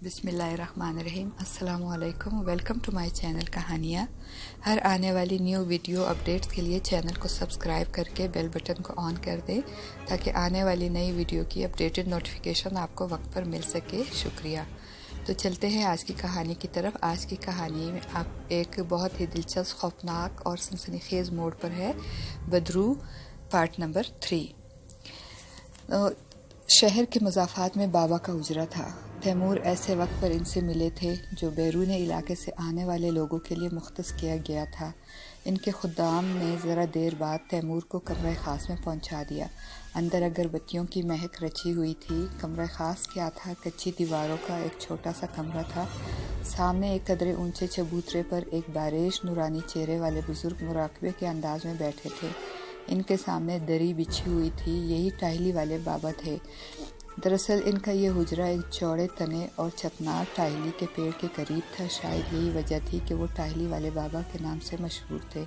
बिस्मिल्लाहिर्रहमानिर्रहीम। अस्सलामु अलैकुम। वेलकम टू माय चैनल कहानियाँ। हर आने वाली न्यू वीडियो अपडेट्स के लिए चैनल को सब्सक्राइब करके बेल बटन को ऑन कर दें ताकि आने वाली नई वीडियो की अपडेटेड नोटिफिकेशन आपको वक्त पर मिल सके। शुक्रिया। तो चलते हैं आज की कहानी की तरफ। आज की कहानी में आप एक बहुत ही दिलचस्प, खौफनाक और सनसनीखेज मोड़ पर है। Badru part number 3। शहर के मज़ाफ़ात में बाबा का उजरा था। तैमूर ऐसे वक्त पर इनसे मिले थे जो बैरून इलाके से आने वाले लोगों के लिए मुख्तस किया गया था। इनके खुद्दाम ने ज़रा देर बाद तैमूर को कमरे ख़ास में पहुंचा दिया। अंदर अगरबत्तियों की महक रची हुई थी। कमरा ख़ास क्या था? कच्ची दीवारों का एक छोटा सा कमरा था। सामने एक कदरे ऊंचे चबूतरे पर एक बारिश नूरानी चेहरे वाले बुज़ुर्ग मुराकबे के अंदाज में बैठे थे। इनके सामने दरी बिछी हुई थी। यही टाहली वाले बाबा थे। दरअसल इनका ये हुजरा एक चौड़े तने और छतनाक टाहली के पेड़ के करीब था। शायद यही वजह थी कि वो टाहली वाले बाबा के नाम से मशहूर थे।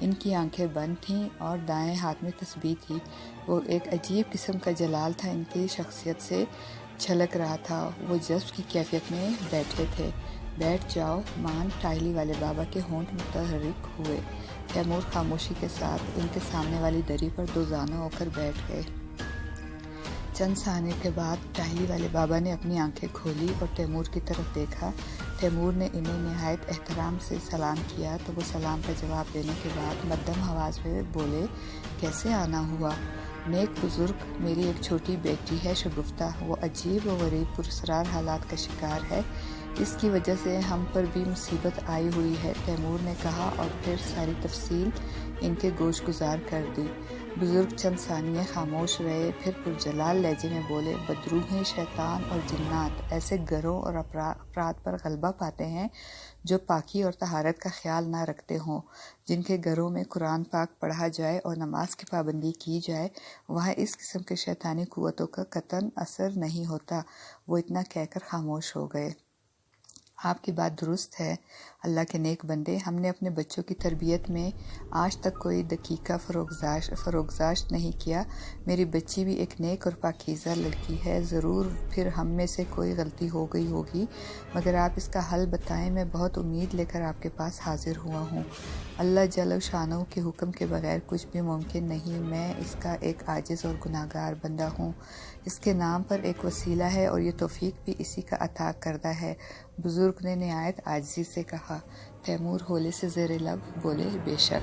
इनकी आंखें बंद थीं और दाएं हाथ में तस्बीह थी। वो एक अजीब किस्म का जलाल था इनकी शख्सियत से झलक रहा था। वो जज्ब की कैफियत में बैठे थे। बैठ जाओ मान, टाहली वाले बाबा के होंठ मुतहर्रिक हुए। तैमूर खामोशी के साथ इनके सामने वाली दरी पर दो जाना होकर बैठ गए। चंद साने के बाद टाहली वाले बाबा ने अपनी आंखें खोली और तैमूर की तरफ देखा। तैमूर ने इन्हें निहायत एहतराम से सलाम किया तो वो सलाम का जवाब देने के बाद मध्यम आवाज़ में बोले, कैसे आना हुआ? नेक बुजुर्ग, मेरी एक छोटी बेटी है शगुफ्ता। वो अजीब व गरीब पुरस्रार हालात का शिकार है। इसकी वजह से हम पर भी मुसीबत आई हुई है, तैमूर ने कहा और फिर सारी तफसील इनके गोश गुजार कर दी। बुजुर्ग चंद सानिये खामोश रहे, फिर पुरजलाल लहजे में बोले, बदरूहें, शैतान और जिन्नात ऐसे गरों और अपराध पर गलबा पाते हैं जो पाकी और तहारत का ख्याल ना रखते हों। जिनके घरों में कुरान पाक पढ़ा जाए और नमाज की पाबंदी की जाए, वहाँ इस किस्म के शैतानी कुव्वतों का कतन असर नहीं होता। वो इतना कहकर खामोश हो गए। आपकी बात दुरुस्त है अल्लाह के नेक बंदे। हमने अपने बच्चों की तरबियत में आज तक कोई दकीका फ़रोगज़ाश्त नहीं किया। मेरी बच्ची भी एक नेक और पाकीज़ा लड़की है। ज़रूर फिर हम में से कोई गलती हो गई होगी, मगर आप इसका हल बताएं। मैं बहुत उम्मीद लेकर आपके पास हाजिर हुआ हूँ। अल्लाह जल शानों के हुक्म के बगैर कुछ भी मुमकिन नहीं। मैं इसका एक आजिज़ और गुनाहगार बंदा हूँ। इसके नाम पर एक वसीला है और ये तौफीक भी इसी का अता करदा है। बुजुर्ग ने निहायत आजिज़ी से कहा। तैमूर होले से ज़ेरे लब बोले, बेशक,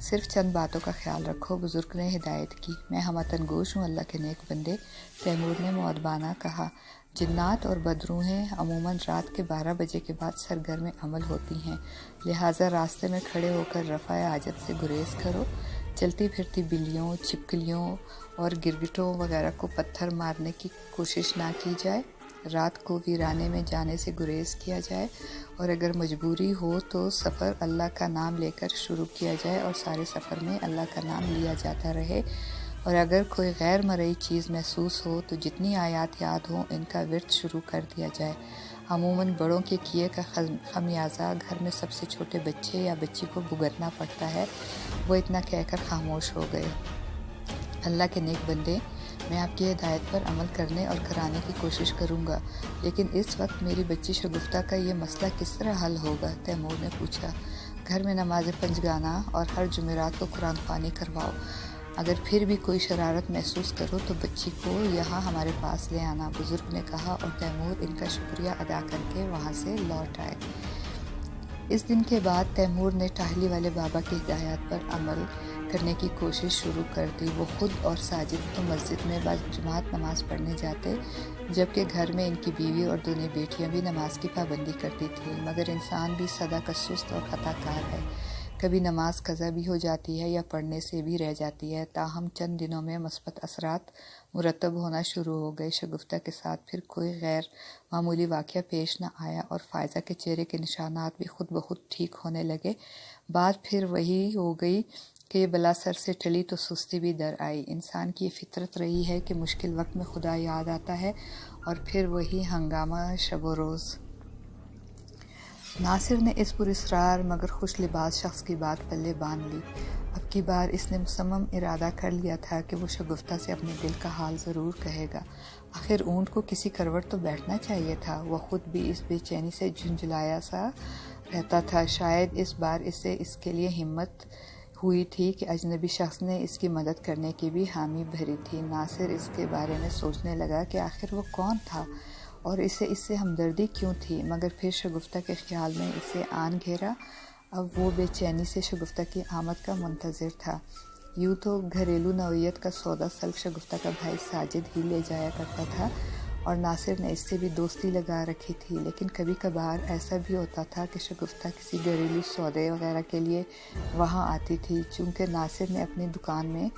सिर्फ चंद बातों का ख्याल रखो। बुजुर्ग ने हिदायत की। मैं हमतन गोश हूँ अल्लाह के नेक बंदे, तैमूर ने मुअद्दबाना कहा। जिन्नात और बदरूहें अमूमन रात के 12 बजे के बाद सरगर्म अमल होती हैं, लिहाजा रास्ते में खड़े होकर रफ़ा आजत से गुरेज करो। चलती फिरती बिल्लियों, छिपकलियों और गिरगिटों वगैरह को पत्थर मारने की कोशिश ना की जाए। रात को वीराने में जाने से गुरेज किया जाए और अगर मजबूरी हो तो सफ़र अल्लाह का नाम लेकर शुरू किया जाए और सारे सफ़र में अल्लाह का नाम लिया जाता रहे। और अगर कोई गैर मरई चीज़ महसूस हो तो जितनी आयात याद हो इनका विर्द शुरू कर दिया जाए। अमूमन बड़ों के किए का खमियाजा घर में सबसे छोटे बच्चे या बच्ची को भुगतना पड़ता है। वो इतना कहकर खामोश हो गए। अल्लाह के नेक बंदे, मैं आपकी हिदायत पर अमल करने और कराने की कोशिश करूँगा, लेकिन इस वक्त मेरी बच्ची शगुफ्ता का ये मसला किस तरह हल होगा? तैमूर ने पूछा। घर में नमाज पंजगाना और हर जुमेरात को कुरान ख़वानी करवाओ। अगर फिर भी कोई शरारत महसूस करो तो बच्ची को यहाँ हमारे पास ले आना, बुजुर्ग ने कहा और तैमूर इनका शुक्रिया अदा करके वहाँ से लौट आए। इस दिन के बाद तैमूर ने टाहली वाले बाबा की हिदायत पर अमल करने की कोशिश शुरू कर दी। वो खुद और साजिद तो मस्जिद में बाजुमात नमाज़ पढ़ने जाते, जबकि घर में इनकी बीवी और दोनों बेटियां भी नमाज की पाबंदी करती थी। मगर इंसान भी सदा का सुस्त और ख़ताकार है। कभी नमाज कज़ा भी हो जाती है या पढ़ने से भी रह जाती है। ताहम चंद दिनों में मस्बत असरात मुरतब होना शुरू हो गए। शगुफ्ता के साथ फिर कोई गैर मामूली वाक़या पेश न आया और फ़ायज़ा के चेहरे के निशानात भी खुद ब खुद ठीक होने लगे। बात फिर वही हो गई कि ये बला सर से टली तो सुस्ती भी दर आई। इंसान की ये फितरत रही है कि मुश्किल वक्त में खुदा याद आता है और फिर वही हंगामा शब व रोज़। नासिर ने इस पुरस्रार मगर खुश लिबास शख्स की बात पल्ले बांध ली। अब की बार इसने मुसम्मम इरादा कर लिया था कि वो शगुफ्ता से अपने दिल का हाल ज़रूर कहेगा। आखिर ऊँट को किसी करवट तो बैठना चाहिए था। वह ख़ुद भी इस बेचैनी से झुंझलाया सा रहता था। शायद इस बार इसे इसके लिए हिम्मत हुई थी कि अजनबी शख्स ने इसकी मदद करने की भी हामी भरी थी। नासिर इसके बारे में सोचने लगा कि आखिर वो कौन था और इसे इससे हमदर्दी क्यों थी, मगर फिर शगुफ्ता के ख्याल में इसे आन घेरा। अब वो बेचैनी से शगुफ्ता की आमद का मुंतज़िर था। यूँ तो घरेलू नौइयत का सौदा सल्फ शगुफ्ता का भाई साजिद ही ले जाया करता था और नासिर ने इससे भी दोस्ती लगा रखी थी, लेकिन कभी कभार ऐसा भी होता था कि शगुफ्ता किसी घरेलू सौदे वगैरह के लिए वहाँ आती थी। चूँकि नासिर ने अपनी दुकान में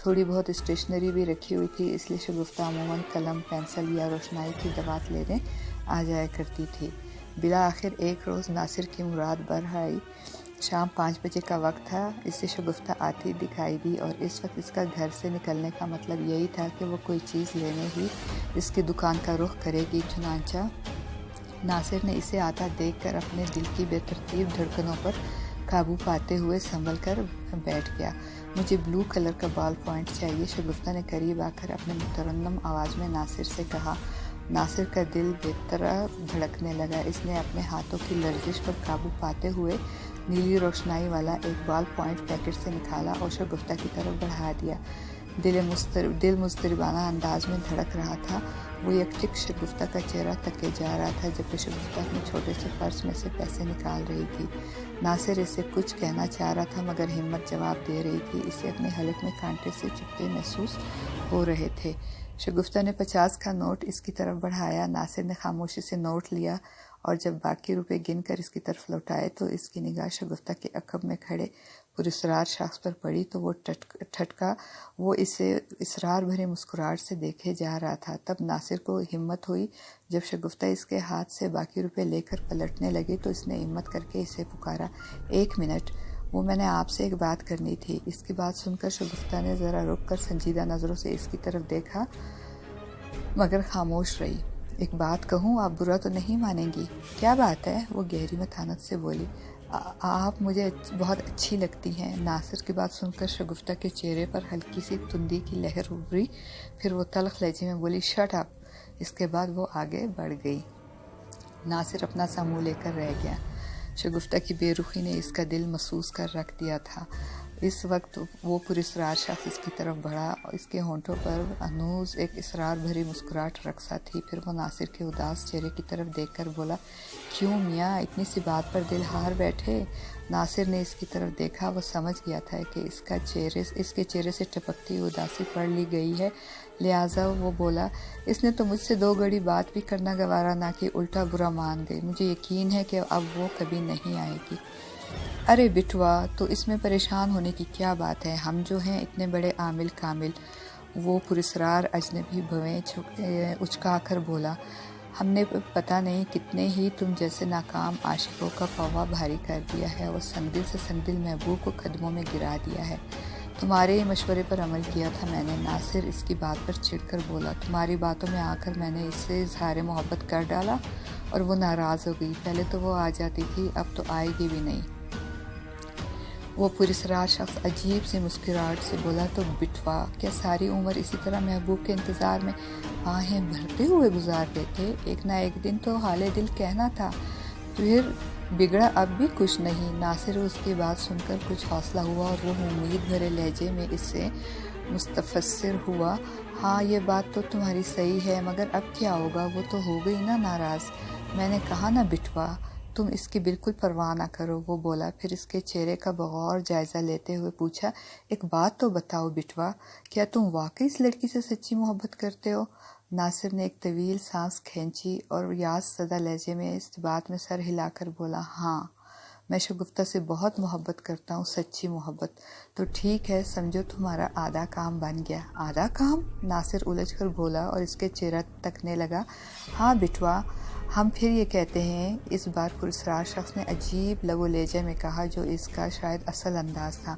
थोड़ी बहुत स्टेशनरी भी रखी हुई थी, इसलिए शगुफ्ता अमूमन कलम, पेंसिल या रोशनाई की दवात लेने आ जाया करती थी। बिला आखिर एक रोज़ नासिर की मुराद बर आई। शाम 5 बजे का वक्त था। इससे शगुफ्ता आती दिखाई दी और इस वक्त इसका घर से निकलने का मतलब यही था कि वो कोई चीज़ लेने ही इसकी दुकान का रुख करेगी। चुनांचा नासिर ने इसे आता देखकर अपने दिल की बेतरतीब धड़कनों पर काबू पाते हुए संभल कर बैठ गया। मुझे ब्लू कलर का बॉल पॉइंट चाहिए, शगुफ्ता ने करीब आकर अपने मुतरन्नम आवाज़ में नासिर से कहा। नासिर का दिल बेतरह धड़कने लगा। इसने अपने हाथों की लर्जिश पर काबू पाते हुए नीली रोशनाई वाला एक बॉल पॉइंट पैकेट से निकाला और शगुफ्ता की तरफ बढ़ा दिया। दिल मुस्तरिबाना अंदाज में धड़क रहा था। वो यकटिक शगुफ्ता का चेहरा तके जा रहा था जबकि शगुफ्ता अपने छोटे से पर्स में से पैसे निकाल रही थी। नासिर इसे कुछ कहना चाह रहा था मगर हिम्मत जवाब दे रही थी। इसे अपने हलक में कांटे से चुभते महसूस हो रहे थे। शगुफ्ता ने 50 का नोट इसकी तरफ बढ़ाया। नासिर ने खामोशी से नोट लिया और जब बाकी रुपए गिनकर इसकी तरफ लौटाए तो इसकी निगाह शगुफ्ता के अकब में खड़े पुरस्रार शख्स पर पड़ी तो वो ठटका वो इसे इसरार भरे मुस्कुराहट से देखे जा रहा था। तब नासिर को हिम्मत हुई। जब शगुफ्ता इसके हाथ से बाकी रुपए लेकर पलटने लगी तो इसने हिम्मत करके इसे पुकारा, 1 मिनट, वो मैंने आपसे एक बात करनी थी। इसकी बात सुनकर शगुफ्ता ने ज़रा रुक कर संजीदा नज़रों से इसकी तरफ देखा मगर खामोश रही। एक बात कहूँ, आप बुरा तो नहीं मानेंगी? क्या बात है? वो गहरी मतानत से बोली। आप मुझे बहुत अच्छी लगती हैं। नासिर की बात सुनकर शगुफ्ता के चेहरे पर हल्की सी तुंदी की लहर उभरी। फिर वो तल्ख लहजे में बोली, शट अप। इसके बाद वो आगे बढ़ गई। नासिर अपना सा मुँह लेकर रह गया। शगुफ्ता की बेरुखी ने इसका दिल महसूस कर रख दिया था। इस वक्त वो पुरस्रार शख्स इसकी तरफ बढ़ा और इसके होंठों पर अनूज एक इसरार भरी मुस्कुराहट रक्सा थी। फिर वो नासिर के उदास चेहरे की तरफ देखकर बोला, क्यों मियाँ, इतनी सी बात पर दिल हार बैठे? नासिर ने इसकी तरफ देखा। वो समझ गया था कि इसके चेहरे से टपकती उदासी पढ़ ली गई है, लिहाजा वो बोला, इसने तो मुझसे 2 घड़ी बात भी करना गवारा ना कि उल्टा बुरा मान गई। मुझे यकीन है कि अब वो कभी नहीं आएगी। अरे बिटवा, तो इसमें परेशान होने की क्या बात है? हम जो हैं इतने बड़े आमिल कामिल। वो पुरस्रार अजनबी भवें उचका कर बोला, हमने पता नहीं कितने ही तुम जैसे नाकाम आशिकों का पवा भारी कर दिया है और संगदिल से संगदिल महबूब को कदमों में गिरा दिया है। तुम्हारे मशवरे पर अमल किया था मैंने। नासिर इसकी बात पर चिढ़कर बोला, तुम्हारी बातों में आकर मैंने इससे इज़हार मोहब्बत कर डाला और वो नाराज़ हो गई। पहले तो वो आ जाती थी, अब तो आएगी भी नहीं। वो पुरस्रार शख्स अजीब सी मुस्कुराहट से बोला, तो बिटवा, क्या सारी उम्र इसी तरह महबूब के इंतज़ार में आहें भरते हुए गुजार देते? एक ना एक दिन तो हाले दिल कहना था। फिर बिगड़ा अब भी कुछ नहीं। नासिर उसकी बात सुनकर कुछ हौसला हुआ और वो उम्मीद भरे लहजे में इससे मुस्तफसिर हुआ, हाँ ये बात तो तुम्हारी सही है, मगर अब क्या होगा? वो तो हो गई ना नाराज़। मैंने कहा ना बिटवा, तुम इसकी बिल्कुल परवाह ना करो, वो बोला। फिर इसके चेहरे का बगौर जायज़ा लेते हुए पूछा, एक बात तो बताओ बिटवा, क्या तुम वाकई इस लड़की से सच्ची मोहब्बत करते हो? नासिर ने एक तवील सांस खींची और यास सदा लहजे में इस बात में सर हिलाकर बोला, हाँ मैं शगुफ्ता से बहुत मोहब्बत करता हूँ, सच्ची मोहब्बत। तो ठीक है, समझो तुम्हारा आधा काम बन गया। आधा काम? नासिर उलझ कर बोला और इसके चेहरा तकने लगा। हाँ बिटवा, ہم پھر یہ کہتے ہیں، اس بار پراسرار شخص نے عجیب لب و لہجے میں کہا جو اس کا شاید اصل انداز تھا،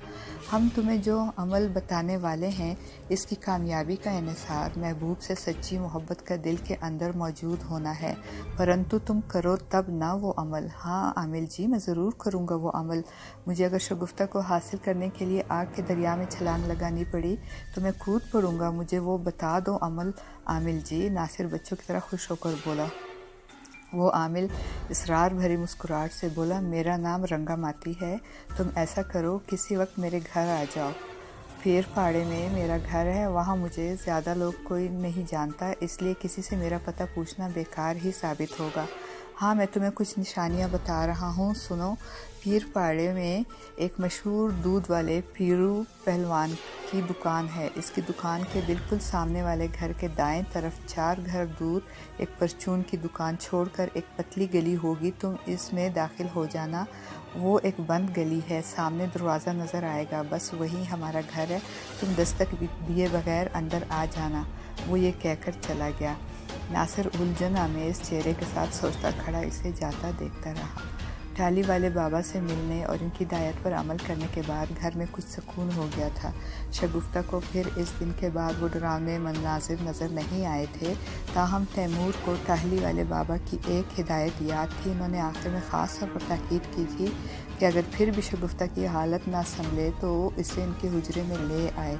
ہم تمہیں جو عمل بتانے والے ہیں اس کی کامیابی کا انحصار محبوب سے سچی محبت کا دل کے اندر موجود ہونا ہے، پرنتو تم کرو تب نہ وہ عمل۔ ہاں عامل جی، میں ضرور کروں گا وہ عمل۔ مجھے اگر شگفتہ کو حاصل کرنے کے لیے آگ کے دریا میں چھلانگ لگانی پڑی تو میں کود پڑوں گا، مجھے وہ بتا دو عمل عامل جی، ناصر بچوں کی طرح خوش ہو کر بولا۔ وہ عامل اصرار بھری مسکراہٹ سے بولا، میرا نام رنگا ماتی ہے، تم ایسا کرو کسی وقت میرے گھر آ جاؤ، پیر پاڑے میں میرا گھر ہے، وہاں مجھے زیادہ لوگ کوئی نہیں جانتا، اس لیے کسی سے میرا پتہ پوچھنا بیکار ہی ثابت ہوگا۔ ہاں میں تمہیں کچھ نشانیاں بتا رہا ہوں، سنو۔ پیر پاڑے میں ایک مشہور دودھ والے پیرو پہلوان کی دکان ہے، اس کی دکان کے بالکل سامنے والے گھر کے دائیں طرف 4 گھر دور ایک پرچون کی دکان چھوڑ کر ایک پتلی گلی ہوگی، تم اس میں داخل ہو جانا، وہ ایک بند گلی ہے، سامنے دروازہ نظر آئے گا، بس وہی ہمارا گھر ہے، تم دستک دیے بغیر اندر آ جانا۔ وہ یہ کہہ کر چلا گیا۔ ناصر الجھن آمیز چہرے کے ساتھ سوچتا کھڑا اسے جاتا دیکھتا رہا۔ ٹالی والے بابا سے ملنے اور ان کی ہدایت پر عمل کرنے کے بعد گھر میں کچھ سکون ہو گیا تھا۔ شگفتہ کو پھر اس دن کے بعد وہ ڈراؤنے مناظر نظر نہیں آئے تھے، تاہم تیمور کو ٹاہلی والے بابا کی ایک ہدایت یاد تھی، انہوں نے آخر میں خاص طور پر تاکید کی تھی کہ اگر پھر بھی شگفتہ کی حالت نہ سنبھلے تو اسے ان کے حجرے میں لے آئے،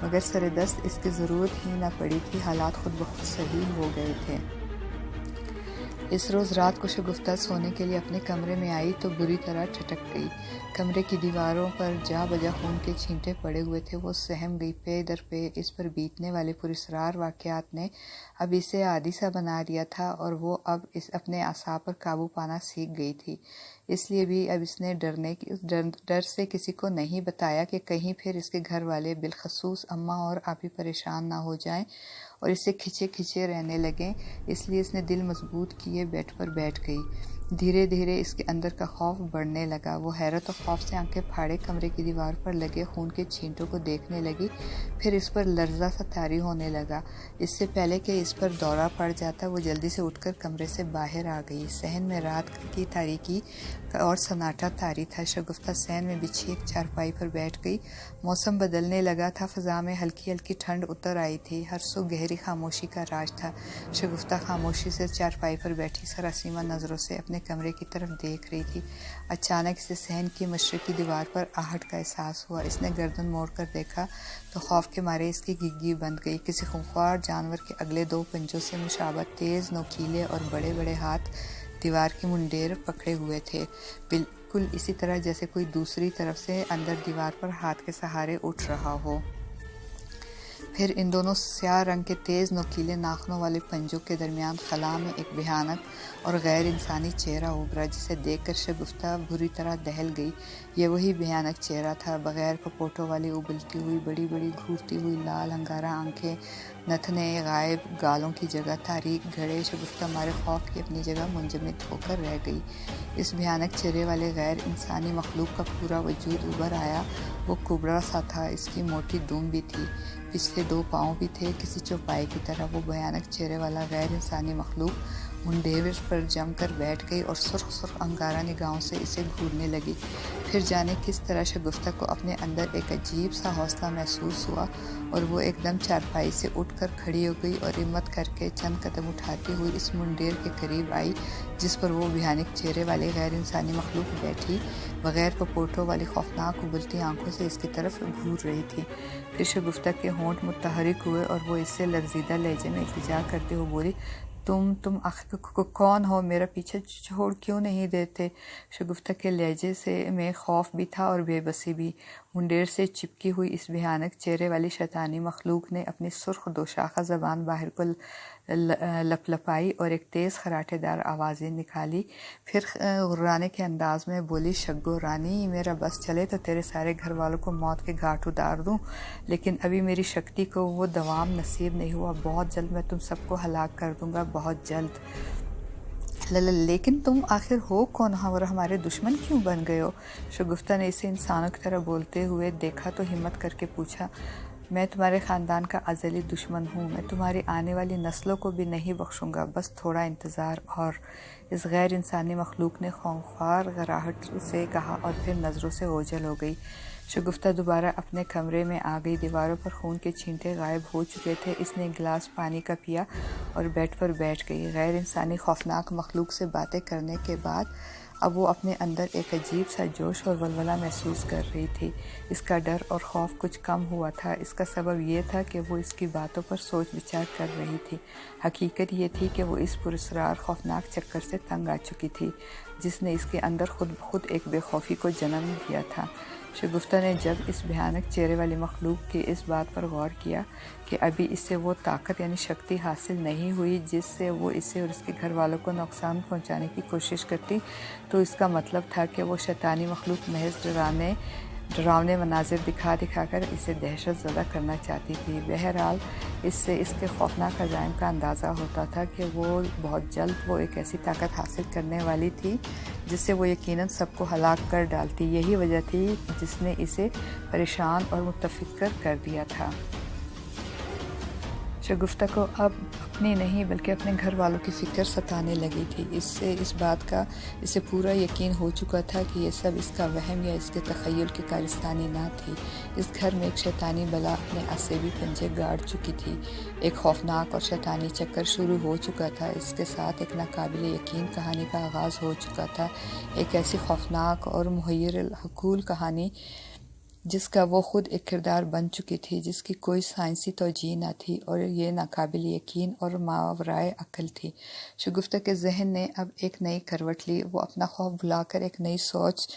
مگر سر دست اس کی ضرورت ہی نہ پڑی تھی، حالات خود بخود صحیح ہو گئے تھے۔ اس روز رات کو شگفتہ سونے کے لیے اپنے کمرے میں آئی تو بری طرح ٹھٹک گئی۔ کمرے کی دیواروں پر جا بجا خون کے چھینٹے پڑے ہوئے تھے، وہ سہم گئی۔ پے در پے اس پر بیتنے والے پراسرار واقعات نے اب اسے عادی سا بنا دیا تھا اور وہ اب اپنے اعصاب پر قابو پانا سیکھ گئی تھی، اس لیے بھی اب اس نے ڈر سے کسی کو نہیں بتایا کہ کہیں پھر اس کے گھر والے بالخصوص اماں اور آپی پریشان نہ ہو جائیں اور اس سے کھچے رہنے لگیں، اس لیے اس نے دل مضبوط کیے بیڈ پر بیٹھ گئی۔ دھیرے دھیرے اس کے اندر کا خوف بڑھنے لگا، وہ حیرت و خوف سے آنکھیں پھاڑے کمرے کی دیوار پر لگے خون کے چھینٹوں کو دیکھنے لگی، پھر اس پر لرزہ سا طاری ہونے لگا۔ اس سے پہلے کہ اس پر دورہ پڑ جاتا وہ جلدی سے اٹھ کر کمرے سے باہر آ گئی۔ صحن میں رات کی تاریکی اور سناٹا طاری تھا۔ شگفتہ صحن میں بچھی ایک چارپائی پر بیٹھ گئی۔ موسم بدلنے لگا تھا، فضا میں ہلکی ہلکی ٹھنڈ اتر آئی تھی، ہر سو گہری خاموشی کا راج تھا۔ شگفتہ خاموشی سے چارپائی پر بیٹھی سراسیمہ نظروں سے اپنے کمرے کی طرف دیکھ رہی تھی۔ اچانک اسے صحن کی مشرقی دیوار پر آہٹ کا احساس ہوا، اس نے گردن موڑ کر دیکھا تو خوف کے مارے اس کی گگی بند گئی۔ کسی خونخوار جانور کے اگلے 2 پنجوں سے مشابہ تیز نوکیلے اور بڑے بڑے ہاتھ دیوار کی منڈیر پکڑے ہوئے تھے، بالکل اسی طرح جیسے کوئی دوسری طرف سے اندر دیوار پر ہاتھ کے سہارے اٹھ رہا ہو۔ پھر ان دونوں سیاہ رنگ کے تیز نوکیلے ناخنوں والے پنجوں کے درمیان خلا میں ایک بھیانک اور غیر انسانی چہرہ ابھرا، جسے دیکھ کر شگفتہ بری طرح دہل گئی۔ یہ وہی بھیانک چہرہ تھا، بغیر پپوٹوں والی ابلتی ہوئی بڑی بڑی گھورتی ہوئی لال انگارہ آنکھیں، نتنے غائب گالوں کی جگہ تاریک گھڑے۔ شگفتہ مارے خوف کی اپنی جگہ منجمد ہو کر رہ گئی۔ اس بھیانک چہرے والے غیر انسانی مخلوق کا پورا وجود ابھر آیا، وہ کبڑا سا تھا، اس کی موٹی دم بھی تھی، پچھلے 2 پاؤں بھی تھے، کسی چوپائے کی طرح۔ وہ بھیانک چہرے والا غیر انسانی مخلوق منڈیر پر جم کر بیٹھ گئی اور سرخ سرخ انگارہ نگاہوں سے اسے گھورنے لگی۔ پھر جانے کس طرح شگفتہ کو اپنے اندر ایک عجیب سا حوصلہ محسوس ہوا اور وہ ایک دم چارپائی سے اٹھ کر کھڑی ہو گئی اور ہمت کر کے چند قدم اٹھاتی ہوئی اس منڈیر کے قریب آئی جس پر وہ بھیانک چہرے والی غیر انسانی مخلوق بیٹھی بغیر پپوٹوں والی خوفناک ابلتی آنکھوں سے اس کی طرف گھور رہی تھی۔ پھر شگفتہ کے ہونٹ متحرک ہوئے اور وہ اس سے لرزیدہ لہجے میں التجا کرتے ہوئے بولی، تم آخر کون ہو؟ میرا پیچھے چھوڑ کیوں نہیں دیتے؟ شگفتہ کے لہجے میں خوف بھی تھا اور بے بسی بھی۔ منڈیر سے چپکی ہوئی اس بھیانک چہرے والی شیطانی مخلوق نے اپنی سرخ 2 شاخہ زبان باہر کو لپائی اور ایک تیز خراٹے دار آوازیں نکالی، پھر غرانے کے انداز میں بولی، شگو رانی، میرا بس چلے تو تیرے سارے گھر والوں کو موت کے گھاٹ اتار دوں، لیکن ابھی میری شکتی کو وہ دوام نصیب نہیں ہوا، بہت جلد میں تم سب کو ہلاک کر دوں گا، بہت جلد۔ لیکن تم آخر ہو کون اور ہمارے دشمن کیوں بن گئے ہو؟ شگفتہ نے اسے انسانوں کی طرح بولتے ہوئے دیکھا تو ہمت کر کے پوچھا، मैं तुम्हारे ख़ानदान का अज़ली दुश्मन हूँ। मैं तुम्हारी आने वाली नस्लों को भी नहीं बख्शूँगा। बस थोड़ा इंतज़ार। और इस गैर इंसानी मखलूक ने खौफनाक गराहट से कहा और फिर नज़रों से ओझल हो गई। शगुफ्ता दोबारा अपने कमरे में आ गई। दीवारों पर खून के छींटे गायब हो चुके थे। इसने एक गिलास पानी का पिया और बेड पर बैठ गई। गैर इंसानी खौफनाक मखलूक से बातें करने के बाद अब वो अपने अंदर एक अजीब सा जोश और वलवला महसूस कर रही थी। इसका डर और खौफ कुछ कम हुआ था। इसका सबब ये था कि वो इसकी बातों पर सोच विचार कर रही थी। हकीकत ये थी कि वो इस पुरस्कार खौफनाक चक्कर से तंग आ चुकी थी जिसने इसके अंदर खुद ब खुद एक बेखौफी को जन्म दिया था। शगुफ्ता ने जब इस भयानक चेहरे वाली मखलूक की इस बात पर गौर किया कि अभी इससे वो ताकत यानी शक्ति हासिल नहीं हुई जिससे वो इसे और इसके घर वालों को नुकसान पहुंचाने की कोशिश करती, तो इसका मतलब था कि वो शैतानी मखलूक महज डरावने मनाजिर दिखा कर इसे दहशत ज़दा करना चाहती थी। बहरहाल इससे इसके खौफनाक अज़ाइम का अंदाज़ा होता था कि वो बहुत जल्द वो एक ऐसी ताकत हासिल करने वाली थी जिससे वो यकीनन सबको हलाक कर डालती। यही वजह थी जिसने इसे परेशान और मुतफिक्र कर दिया था। शगुफ्ता को अब अपनी नहीं बल्कि अपने घर वालों की फ़िक्र सताने लगी थी। इससे इस बात का इसे पूरा यकीन हो चुका था कि ये सब इसका वहम या इसके तख़य्युल की कारस्तानी ना थी। इस घर में एक शैतानी बला अपने असेबी पंजे गाड़ चुकी थी। एक खौफनाक और शैतानी चक्कर शुरू हो चुका था। इसके साथ एक नाकाबिल यकीन कहानी का आगाज़ हो चुका था। एक ऐसी खौफनाक और मुहय्यिरुल कहानी जिसका वो खुद एक किरदार बन चुकी थी, जिसकी कोई साइंसी तौजीह न थी और ये नाकाबिल यकीन और मावराए अक्ल थी। शगुफ्ता के जहन ने अब एक नई करवट ली। वो अपना खौफ भुलाकर एक नई सोच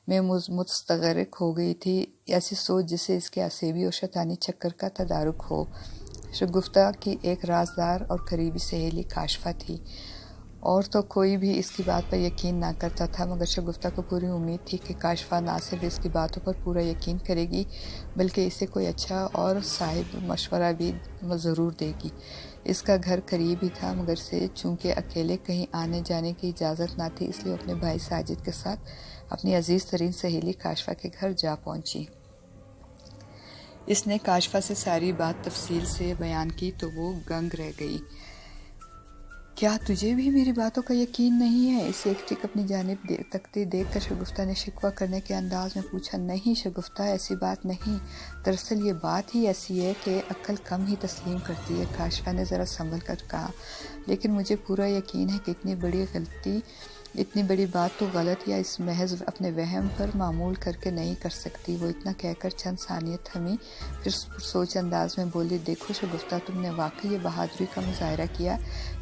में मुस्तग़रिक़ हो गई थी, ऐसी सोच जिसे इसके असेबी और शैतानी चक्कर का तदारुक हो। शगुफ्ता की एक राजदार और करीबी सहेली काशफा थी और तो कोई भी इसकी बात पर यकीन ना करता था, मगर शगुफ्ता को पूरी उम्मीद थी कि काशफा ना सिर्फ इसकी बातों पर पूरा यकीन करेगी बल्कि इसे कोई अच्छा और साहिब मशवरा भी ज़रूर देगी। इसका घर करीब ही था, मगर से चूँकि अकेले कहीं आने जाने की इजाज़त ना थी, इसलिए अपने भाई साजिद के साथ अपनी अजीज़ तरीन सहेली काशफा के घर जा पहुँची। इसने काशफा से सारी बात तफसील से बयान की तो वो दंग रह गई। क्या तुझे भी मेरी बातों का यकीन नहीं है? इसे एक टिक अपनी जानिब तकती देख कर शगुफ्ता ने शिकवा करने के अंदाज में पूछा। नहीं शगुफ्ता, ऐसी बात नहीं। दरअसल ये बात ही ऐसी है कि अक्ल कम ही तस्लीम करती है। काशफा ने ज़रा संभल कर कहा। लेकिन मुझे पूरा यकीन है कि इतनी बड़ी बात तो गलत या इस महज अपने वहम पर मामूल करके नहीं कर सकती। वो इतना कहकर चंद सानियत थमी, फिर सोच अंदाज में बोली, देखो शगुफ्ता, तुमने वाकई ये बहादुरी का मुजाहरा किया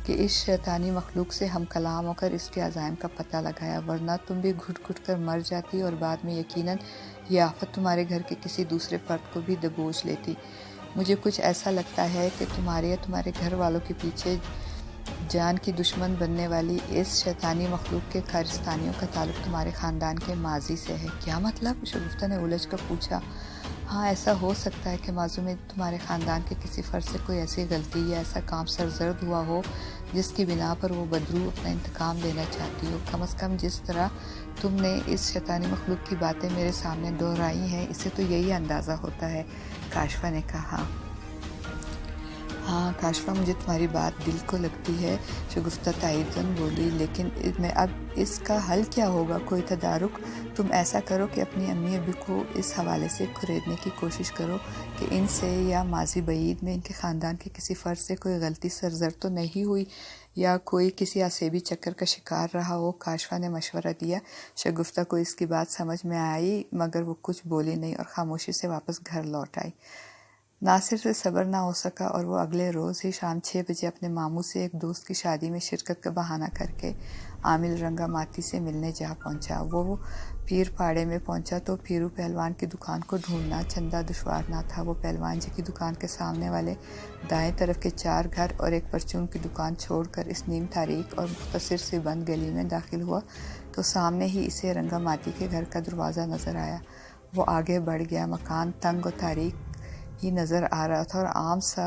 कि इस शैतानी मखलूक से हम कलाम होकर इसके अज़ाइम का पता लगाया, वरना तुम भी घुट घुट कर मर जाती और बाद में यकीनन ये आफत तुम्हारे घर के किसी दूसरे फ़र्द को भी दबोच लेती। मुझे कुछ ऐसा लगता है कि तुम्हारे या तुम्हारे घर वालों के पीछे जान की दुश्मन बनने वाली इस शैतानी मखलूक के कारस्तानियों का ताल्लुक तुम्हारे ख़ानदान के माजी से है। क्या मतलब? शगुफ्ता ने उलझ कर पूछा। हाँ, ऐसा हो सकता है कि माज़ी में तुम्हारे ख़ानदान के किसी फ़र्द से कोई ऐसी गलती या ऐसा काम सरजर्द हुआ हो जिसकी बिना पर वो बदरू अपना इंतकाम लेना चाहती हो। कम अज़ कम जिस तरह तुमने इस शैतानी मखलूक की बातें मेरे सामने दोहराई हैं, इससे तो यही अंदाज़ा होता है। काशफा ने कहा। हाँ काशफा, मुझे तुम्हारी बात दिल को लगती है, शगुफ्ता ताइदन बोली। लेकिन मैं अब इसका हल क्या होगा? कोई तदारुक? तुम ऐसा करो कि अपनी अम्मी अबी को इस हवाले से खरीदने की कोशिश करो कि इनसे या माजी बईद में इनके ख़ानदान के किसी फ़र्द से कोई गलती सरजर तो नहीं हुई या कोई किसी असेबी चक्कर का शिकार रहा हो। काशफा ने मशवरा दिया। शगुफ्ता को इसकी बात समझ में आई, मगर वो कुछ बोली नहीं और खामोशी से वापस घर लौट आई। नासिर से सब्र ना हो सका और वो अगले रोज़ ही शाम 6 बजे अपने मामू से एक दोस्त की शादी में शिरकत का बहाना करके आमिल रंगा माती से मिलने जा पहुंचा। वो पीर पाड़े में पहुंचा तो पीरू पहलवान की दुकान को ढूंढना चंदा दुश्वार ना था। वो पहलवान जी की दुकान के सामने वाले दाएं तरफ के 4 घर और एक परचून की दुकान छोड़कर इस नीम तारीख और मुख्तसर सी बंद गली में दाखिल हुआ तो सामने ही इसे रंगा माती के घर का दरवाज़ा नज़र आया। वो आगे बढ़ गया। मकान तंग और तारीख ही नज़र आ रहा था और आम सा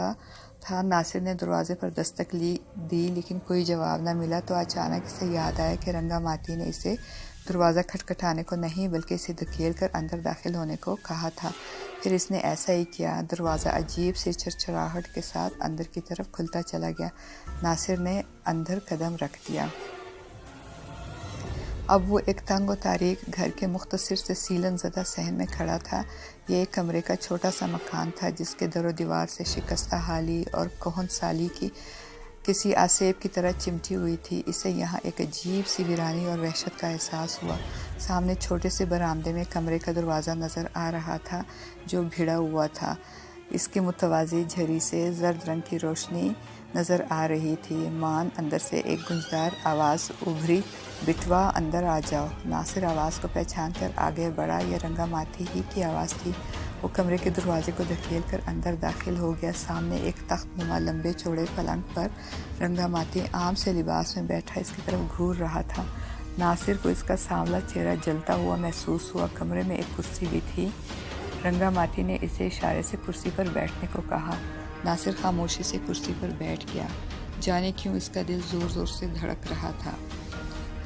था। नासिर ने दरवाज़े पर दस्तक दी, लेकिन कोई जवाब न मिला तो अचानक इसे याद आया कि रंगा माती ने इसे दरवाज़ा खटखटाने को नहीं बल्कि इसे धकेल कर अंदर दाखिल होने को कहा था। फिर इसने ऐसा ही किया। दरवाज़ा अजीब सी चरचराहट के साथ अंदर की तरफ खुलता चला गया। नासिर ने अंदर कदम रख दिया। अब वो एक तंग व तारीक घर के मुख्तसर से सीलन ज़दा सहन में खड़ा था। ये एक कमरे का छोटा सा मकान था जिसके दरो दीवार से शिकस्ता हाली और कोहन साली की किसी आसेब की तरह चिमटी हुई थी। इसे यहाँ एक अजीब सी वीरानी और वहशत का एहसास हुआ। सामने छोटे से बरामदे में कमरे का दरवाज़ा नज़र आ रहा था जो भिड़ा हुआ था। इसकी मुतवाज़ी झरी से जर्द रंग की रोशनी नज़र आ रही थी। मान अंदर से एक गुंजदार आवाज़ उभरी, बिटवा अंदर आ जाओ। नासिर आवाज़ को पहचान कर आगे बढ़ा। यह रंगा माथी ही की आवाज़ थी। वो कमरे के दरवाजे को धकेल कर अंदर दाखिल हो गया। सामने एक तख्त नुमा लंबे चौड़े पलंग पर रंगा माथी आम से लिबास में बैठा इसकी तरफ घूर रहा था। नासिर को इसका सांवला चेहरा जलता हुआ महसूस हुआ। कमरे में एक कुर्सी भी थी। रंगा माथी ने इसे इशारे से कुर्सी पर बैठने को कहा। नासिर खामोशी से कुर्सी पर बैठ गया। जाने क्यों इसका दिल ज़ोर ज़ोर से धड़क रहा था।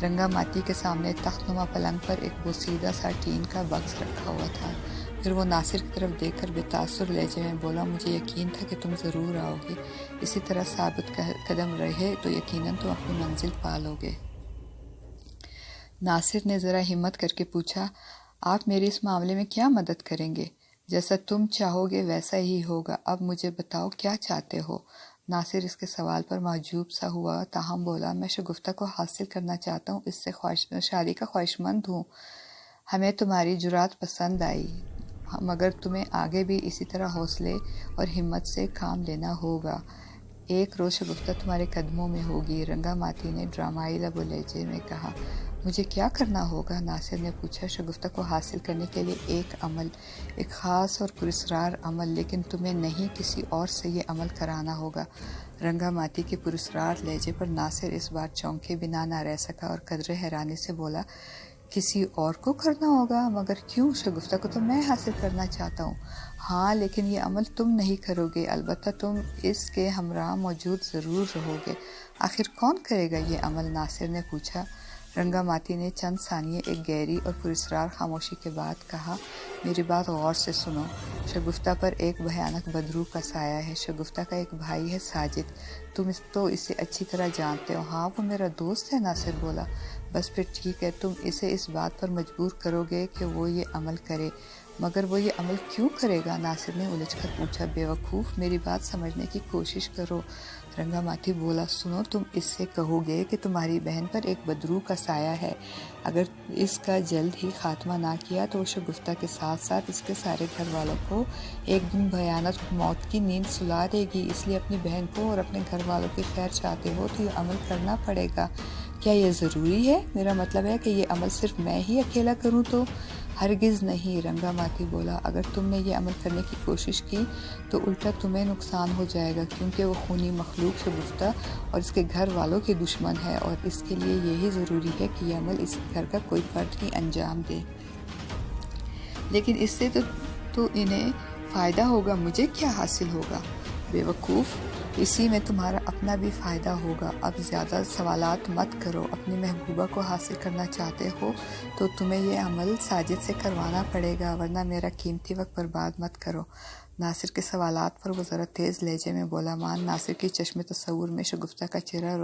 रंगा माती के सामने तख्तनुमा पलंग पर एक बोसीदा सा टीन का बक्स रखा हुआ था। फिर वो नासिर की तरफ देखकर बेतासुर लहजे में बोला, मुझे यकीन था कि तुम ज़रूर आओगे। इसी तरह साबित कदम रहे तो यकीनन तुम अपनी मंजिल पा लोगे। नासिर ने ज़रा हिम्मत करके पूछा, आप मेरी इस मामले में क्या मदद करेंगे? जैसा तुम चाहोगे वैसा ही होगा। अब मुझे बताओ क्या चाहते हो? नासिर इसके सवाल पर माजूब सा हुआ, ताहम बोला, मैं शगुफ्ता को हासिल करना चाहता हूँ, इससे शादी का ख्वाहिशमंद हूँ। हमें तुम्हारी जुरात पसंद आई, मगर तुम्हें आगे भी इसी तरह हौसले और हिम्मत से काम लेना होगा। एक रोज़ शगुफ्ता तुम्हारे कदमों में होगी। रंगा माती ने ड्रामाई लबो लहजे में कहा। मुझे क्या करना होगा? नासिर ने पूछा। शगुफ्ता को हासिल करने के लिए एक अमल, एक ख़ास और पुरस्कार अमल, लेकिन तुम्हें नहीं किसी और से ये अमल कराना होगा। रंगा माती के पुरस्कार लहजे पर नासिर इस बार चौंके बिना ना रह सका और कदरे हैरानी से बोला, किसी और को करना होगा? मगर क्यों? शगुफ्ता को तो मैं हासिल करना चाहता हूँ। हाँ, लेकिन ये अमल तुम नहीं करोगे, अलबत्ता तुम इसके हमरा मौजूद ज़रूर रहोगे। आखिर कौन करेगा ये अमल? नासिर ने पूछा। रंगा माती ने चंद सानिये एक गहरी और पुरस्कार खामोशी के बाद कहा, मेरी बात गौर से सुनो। शगुफ्ता पर एक भयानक बदरू का साया है। शगुफ्ता का एक भाई है साजिद, तुम तो इसे अच्छी तरह जानते हो। हाँ, वो मेरा दोस्त है, नासिर बोला। बस फिर ठीक है, तुम इसे इस बात पर मजबूर करोगे कि वो ये अमल करे। मगर वो ये अमल क्यों करेगा? नासिर ने उलझकर पूछा। बेवकूफ़, मेरी बात समझने की कोशिश करो। रंगा माथी बोला, सुनो, तुम इससे कहोगे कि तुम्हारी बहन पर एक बदरू का साया है। अगर इसका जल्द ही खात्मा ना किया तो वो शगुफ्ता के साथ साथ इसके सारे घर वालों को एक दिन भयानक मौत की नींद सुला देगी। इसलिए अपनी बहन को और अपने घर वालों की खैर चाहते हो तो ये अमल करना पड़ेगा। क्या ये ज़रूरी है? मेरा मतलब है कि ये अमल सिर्फ मैं ही अकेला करूँ तो? हरगिज़ नहीं, रंगा माती बोला। अगर तुमने ये अमल करने की कोशिश की तो उल्टा तुम्हें नुकसान हो जाएगा, क्योंकि वो खूनी मखलूक शगुफ्ता और इसके घर वालों के दुश्मन है, और इसके लिए यही ज़रूरी है कि यह अमल इस घर का कोई फ़र्द ही अंजाम दे। लेकिन इससे तो इन्हें फ़ायदा होगा, मुझे क्या हासिल होगा? बेवकूफ़, इसी में तुम्हारा अपना भी फ़ायदा होगा। अब ज़्यादा सवालात मत करो। अपनी महबूबा को हासिल करना चाहते हो तो तुम्हें यह अमल साजिद से करवाना पड़ेगा, वरना मेरा कीमती वक्त बर्बाद मत करो। नासिर के सवालात पर वो ज़रा तेज़ लहजे में बोला। मान नासिर की चश्मे तस्वुर में शगुफ्ता का चेहरा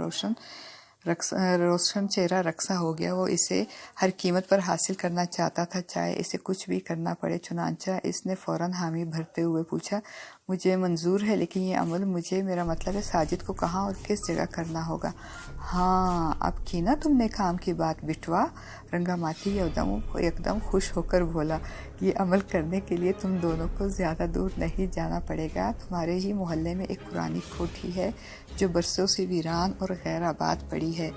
रोशन चेहरा रक्सा हो गया। वो इसे हर कीमत पर हासिल करना चाहता था, चाहे इसे कुछ भी करना पड़े। चुनांचा इसने फ़ौरन हामी भरते हुए पूछा, मुझे मंजूर है, लेकिन ये अमल मेरा मतलब है साजिद को कहाँ और किस जगह करना होगा? हाँ, अब की ना तुमने काम की बात, बिटवा। रंगा माती एकदम खुश होकर बोला, ये अमल करने के लिए तुम दोनों को ज़्यादा दूर नहीं जाना पड़ेगा। तुम्हारे ही मोहल्ले में एक पुरानी कोठी है जो बरसों से वीरान और गैर आबाद पड़ी है,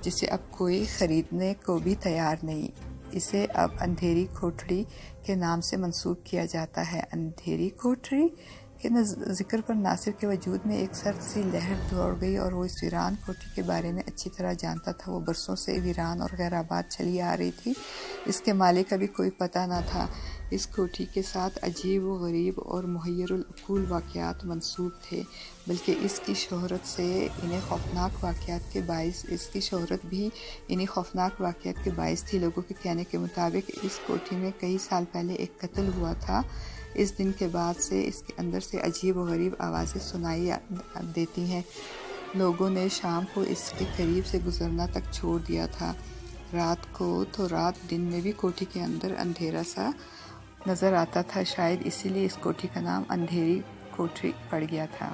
जिसे अब कोई ख़रीदने को भी तैयार नहीं। इसे अब अंधेरी कोठड़ी के नाम से मंसूब किया जाता है। अंधेरी कोठड़ी के जिक्र पर नासिर के वजूद में एक सर्द सी लहर दौड़ गई, और वो इस वीरान कोठी के बारे में अच्छी तरह जानता था। वो बरसों से वीरान और गैर आबाद चली आ रही थी। इसके मालिक का भी कोई पता न था। اس کوٹھی کے ساتھ عجیب و غریب اور محیر العقول واقعات منسوب تھے، بلکہ اس کی شہرت بھی انہیں خوفناک واقعات کے باعث تھی۔ لوگوں کے کہنے کے مطابق اس کوٹھی میں کئی سال پہلے ایک قتل ہوا تھا۔ اس دن کے بعد سے اس کے اندر سے عجیب و غریب آوازیں سنائی دیتی ہیں۔ لوگوں نے شام کو اس کے قریب سے گزرنا تک چھوڑ دیا تھا۔ رات کو تو رات دن میں بھی کوٹھی کے اندر اندھیرا سا نظر آتا تھا، شاید اسی لیے اس کوٹھی کا نام اندھیری کوٹھی پڑ گیا تھا۔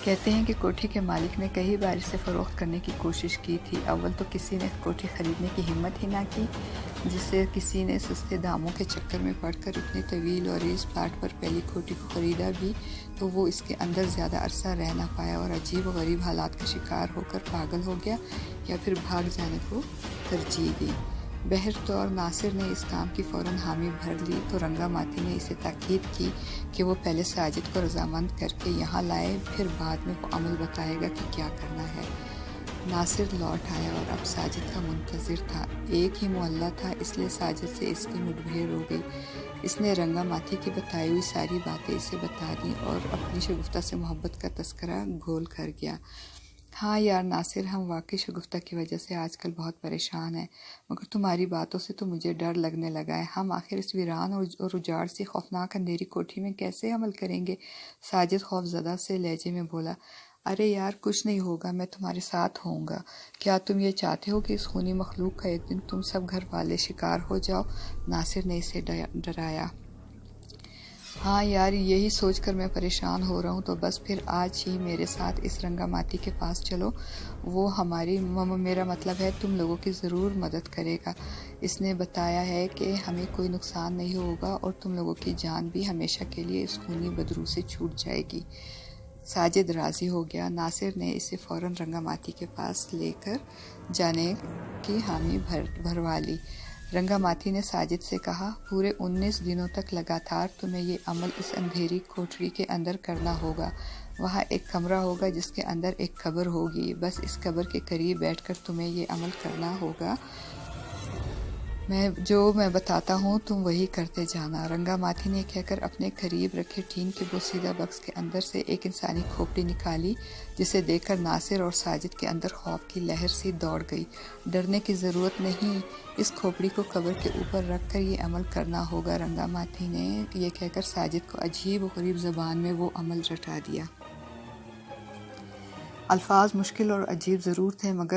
کہتے ہیں کہ کوٹھی کے مالک نے کئی بار اسے فروخت کرنے کی کوشش کی تھی۔ اول تو کسی نے کوٹھی خریدنے کی ہمت ہی نہ کی، جس سے کسی نے سستے داموں کے چکر میں پڑ کر اتنے طویل اور عریض پلاٹ پر پہلی کوٹھی کو خریدا بھی تو وہ اس کے اندر زیادہ عرصہ رہ نہ پایا اور عجیب و غریب حالات کا شکار ہو کر پاگل ہو گیا یا پھر بھاگ جانے کو ترجیح دی۔ بہرطور ناصر نے اس کام کی فوراً حامی بھر لی تو رنگا ماتی نے اسے تاکید کی کہ وہ پہلے ساجد کو رضامند کر کے یہاں لائے، پھر بعد میں وہ عمل بتائے گا کہ کیا کرنا ہے۔ ناصر لوٹ آیا اور اب ساجد کا منتظر تھا۔ ایک ہی محلہ تھا، اس لیے ساجد سے اس کی مٹبھیڑ ہو گئی۔ اس نے رنگا ماتی کی بتائی ہوئی ساری باتیں اسے بتا دیں اور اپنی شگفتہ سے محبت کا تذکرہ گول کر گیا۔ ہاں یار ناصر، ہم واقعی شگفتہ کی وجہ سے آج کل بہت پریشان ہیں، مگر تمہاری باتوں سے تو مجھے ڈر لگنے لگا ہے۔ ہم آخر اس ویران اور اجاڑ سی خوفناک اندھیری کوٹھی میں کیسے عمل کریں گے؟ ساجد خوف زدہ سے لہجے میں بولا۔ ارے یار کچھ نہیں ہوگا، میں تمہارے ساتھ ہوں گا۔ کیا تم یہ چاہتے ہو کہ اس خونی مخلوق کا ایک دن تم سب گھر والے شکار ہو جاؤ؟ ناصر نے اسے ڈرایا۔ ہاں یار، یہی سوچ کر میں پریشان ہو رہا ہوں، تو بس پھر آج ہی میرے ساتھ اس رنگا ماتی کے پاس چلو، وہ میرا مطلب ہے تم لوگوں کی ضرور مدد کرے گا۔ اس نے بتایا ہے کہ ہمیں کوئی نقصان نہیں ہوگا اور تم لوگوں کی جان بھی ہمیشہ کے لیے اس خونی بدرو سے چھوٹ جائے گی۔ ساجد راضی ہو گیا۔ ناصر نے اسے فوراً رنگا ماتی کے پاس لے کر جانے کی حامی بھروا لی۔ رنگا ماتی نے ساجد سے کہا، پورے 19 دنوں تک لگاتار تمہیں یہ عمل اس اندھیری کوٹھی کے اندر کرنا ہوگا۔ وہاں ایک کمرہ ہوگا جس کے اندر ایک قبر ہوگی، بس اس قبر کے قریب بیٹھ کر تمہیں یہ عمل کرنا ہوگا۔ جو میں بتاتا ہوں تم وہی کرتے جانا۔ رنگا ماتی نے کہہ کر اپنے قریب رکھے ٹین کے بوسیدہ بکس کے اندر سے ایک انسانی کھوپڑی نکالی، جسے دیکھ کر ناصر اور ساجد کے اندر خوف کی لہر سی دوڑ گئی۔ ڈرنے کی ضرورت نہیں، اس کھوپڑی کو قبر کے اوپر رکھ کر یہ عمل کرنا ہوگا۔ رنگا ماتی نے یہ کہہ کر ساجد کو عجیب و غریب زبان میں وہ عمل رٹا دیا۔ الفاظ مشکل اور عجیب ضرور تھے، مگر